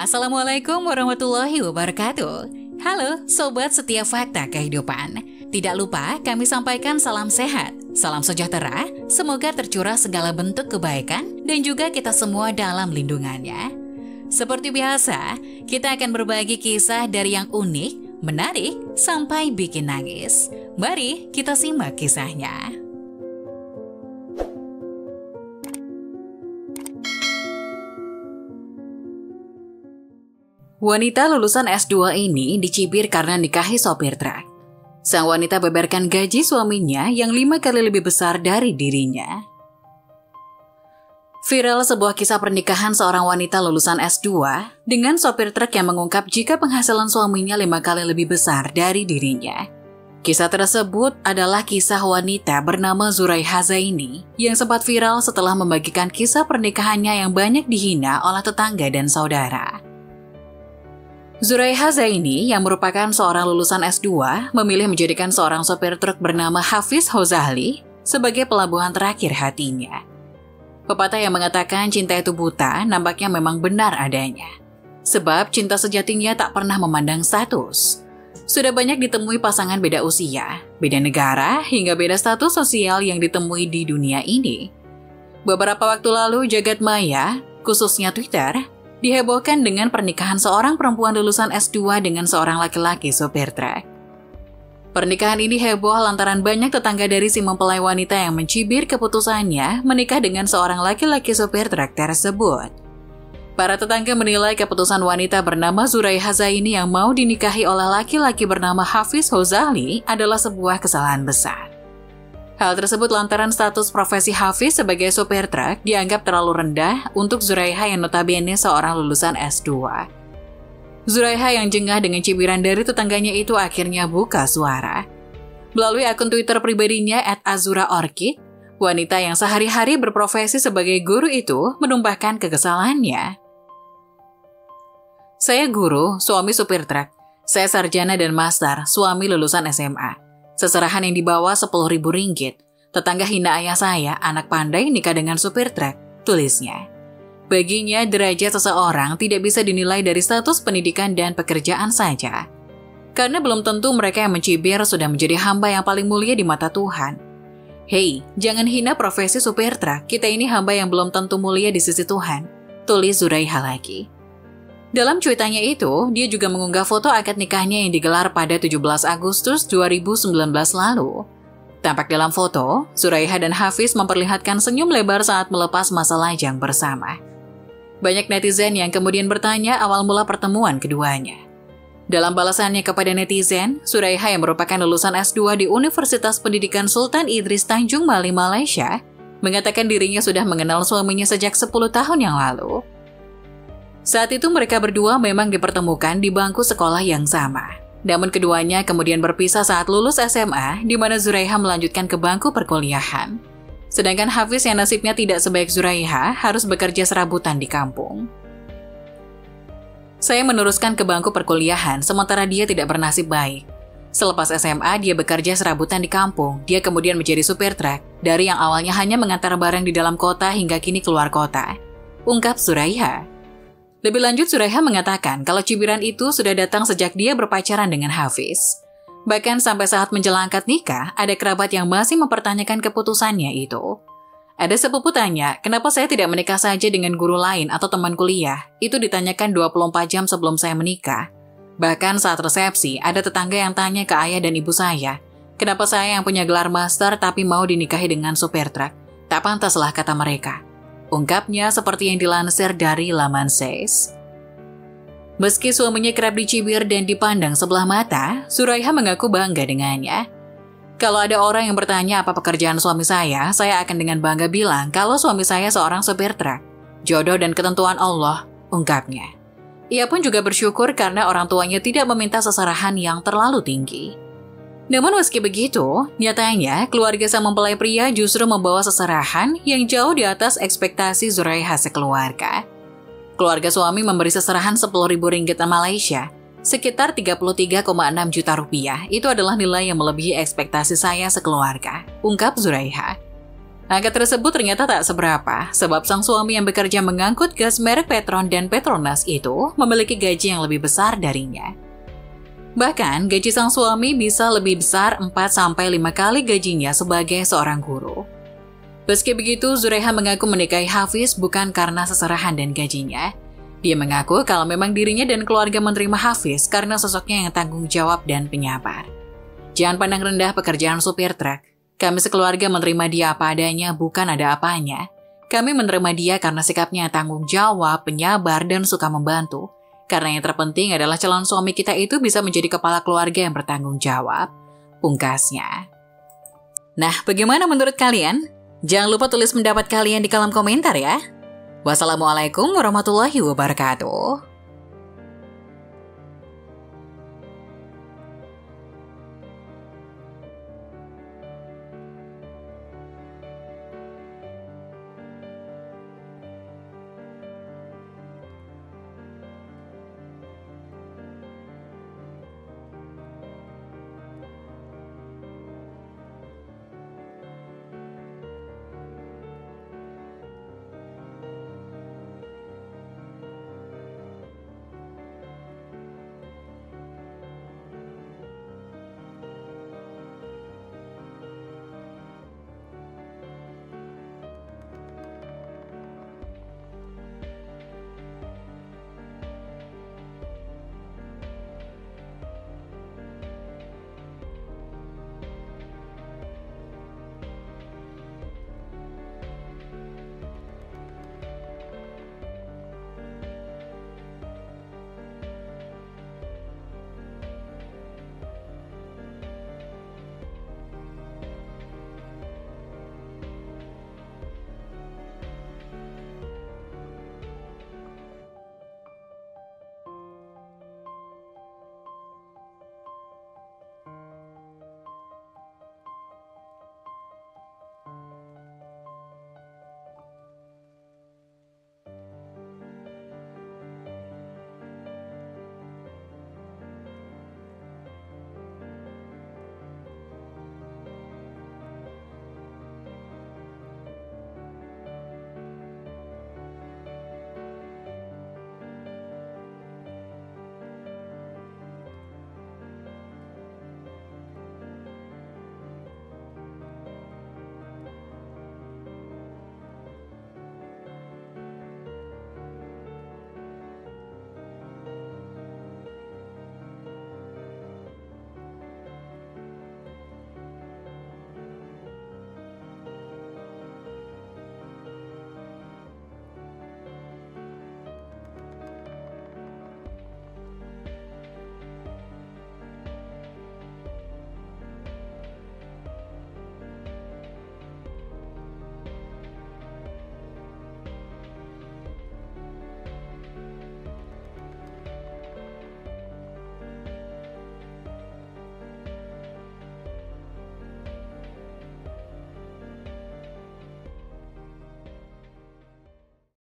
Assalamualaikum warahmatullahi wabarakatuh. Halo Sobat Setia Fakta Kehidupan. Tidak lupa kami sampaikan salam sehat, salam sejahtera, semoga tercurah segala bentuk kebaikan dan juga kita semua dalam lindungannya. Seperti biasa, kita akan berbagi kisah dari yang unik, menarik, sampai bikin nangis. Mari kita simak kisahnya. Wanita lulusan S2 ini dicibir karena nikahi sopir truk. Sang wanita beberkan gaji suaminya yang 5 kali lebih besar dari dirinya. Viral sebuah kisah pernikahan seorang wanita lulusan S2 dengan sopir truk yang mengungkap jika penghasilan suaminya 5 kali lebih besar dari dirinya. Kisah tersebut adalah kisah wanita bernama Zuraiha Zaini yang sempat viral setelah membagikan kisah pernikahannya yang banyak dihina oleh tetangga dan saudara. Zuraiha Zaini yang merupakan seorang lulusan S2 memilih menjadikan seorang sopir truk bernama Hafiz Hozali sebagai pelabuhan terakhir hatinya. Pepatah yang mengatakan cinta itu buta nampaknya memang benar adanya. Sebab cinta sejatinya tak pernah memandang status. Sudah banyak ditemui pasangan beda usia, beda negara, hingga beda status sosial yang ditemui di dunia ini. Beberapa waktu lalu jagat maya, khususnya Twitter, dihebohkan dengan pernikahan seorang perempuan lulusan S2 dengan seorang laki-laki sopir truk. Pernikahan ini heboh lantaran banyak tetangga dari si mempelai wanita yang mencibir keputusannya menikah dengan seorang laki-laki sopir truk tersebut. Para tetangga menilai keputusan wanita bernama Zuraiha Zaini yang mau dinikahi oleh laki-laki bernama Hafiz Hozali adalah sebuah kesalahan besar. Hal tersebut lantaran status profesi Hafiz sebagai sopir truk dianggap terlalu rendah untuk Zuraiha yang notabene seorang lulusan S2. Zuraiha yang jengah dengan cibiran dari tetangganya itu akhirnya buka suara. Melalui akun Twitter pribadinya @azura_orchid, wanita yang sehari-hari berprofesi sebagai guru itu menumpahkan kekesalannya. Saya guru, suami supir truk. Saya sarjana dan master, suami lulusan SMA. Seserahan yang dibawa Rp10.000. Tetangga hina ayah saya, anak pandai nikah dengan supir truk, tulisnya. Baginya, derajat seseorang tidak bisa dinilai dari status pendidikan dan pekerjaan saja. Karena belum tentu mereka yang mencibir sudah menjadi hamba yang paling mulia di mata Tuhan. Hei, jangan hina profesi supir truk, kita ini hamba yang belum tentu mulia di sisi Tuhan, tulis Zuraiha lagi. Dalam cuitannya itu, dia juga mengunggah foto akad nikahnya yang digelar pada 17 Agustus 2019 lalu. Tampak dalam foto, Zuraiha dan Hafiz memperlihatkan senyum lebar saat melepas masa lajang bersama. Banyak netizen yang kemudian bertanya awal mula pertemuan keduanya. Dalam balasannya kepada netizen, Zuraiha yang merupakan lulusan S2 di Universitas Pendidikan Sultan Idris Tanjung Mali, Malaysia, mengatakan dirinya sudah mengenal suaminya sejak 10 tahun yang lalu. Saat itu mereka berdua memang dipertemukan di bangku sekolah yang sama. Namun keduanya kemudian berpisah saat lulus SMA, di mana Zuraiha melanjutkan ke bangku perkuliahan. Sedangkan Hafiz yang nasibnya tidak sebaik Zuraiha harus bekerja serabutan di kampung. Saya meneruskan ke bangku perkuliahan, sementara dia tidak bernasib baik. Selepas SMA, dia bekerja serabutan di kampung. Dia kemudian menjadi supir truk, dari yang awalnya hanya mengantar barang di dalam kota hingga kini keluar kota, ungkap Zuraiha. Lebih lanjut, Zuraiha mengatakan kalau cibiran itu sudah datang sejak dia berpacaran dengan Hafiz. Bahkan sampai saat menjelang akad nikah, ada kerabat yang masih mempertanyakan keputusannya itu. Ada sepupu tanya, kenapa saya tidak menikah saja dengan guru lain atau teman kuliah? Itu ditanyakan 24 jam sebelum saya menikah. Bahkan saat resepsi, ada tetangga yang tanya ke ayah dan ibu saya, kenapa saya yang punya gelar master tapi mau dinikahi dengan supir truk? Tak pantaslah, kata mereka. Ungkapnya seperti yang dilansir dari laman Says. Meski suaminya kerap dicibir dan dipandang sebelah mata, Zuraiha mengaku bangga dengannya. Kalau ada orang yang bertanya apa pekerjaan suami saya akan dengan bangga bilang kalau suami saya seorang supir truk. Jodoh dan ketentuan Allah, ungkapnya. Ia pun juga bersyukur karena orang tuanya tidak meminta seserahan yang terlalu tinggi. Namun meski begitu, nyatanya keluarga sang mempelai pria justru membawa seserahan yang jauh di atas ekspektasi Zuraiha sekeluarga. Keluarga suami memberi seserahan Rp10.000 Malaysia, sekitar 33,6 juta rupiah. Itu adalah nilai yang melebihi ekspektasi saya sekeluarga, ungkap Zuraiha. Angka tersebut ternyata tak seberapa, sebab sang suami yang bekerja mengangkut gas merek Petron dan Petronas itu memiliki gaji yang lebih besar darinya. Bahkan, gaji sang suami bisa lebih besar 4-5 kali gajinya sebagai seorang guru. Meski begitu, Zureha mengaku menikahi Hafiz bukan karena seserahan dan gajinya. Dia mengaku kalau memang dirinya dan keluarga menerima Hafiz karena sosoknya yang tanggung jawab dan penyabar. Jangan pandang rendah pekerjaan supir truk. Kami sekeluarga menerima dia apa adanya, bukan ada apanya. Kami menerima dia karena sikapnya tanggung jawab, penyabar, dan suka membantu. Karena yang terpenting adalah calon suami kita itu bisa menjadi kepala keluarga yang bertanggung jawab. Pungkasnya. Nah, bagaimana menurut kalian? Jangan lupa tulis pendapat kalian di kolom komentar ya. Wassalamualaikum warahmatullahi wabarakatuh.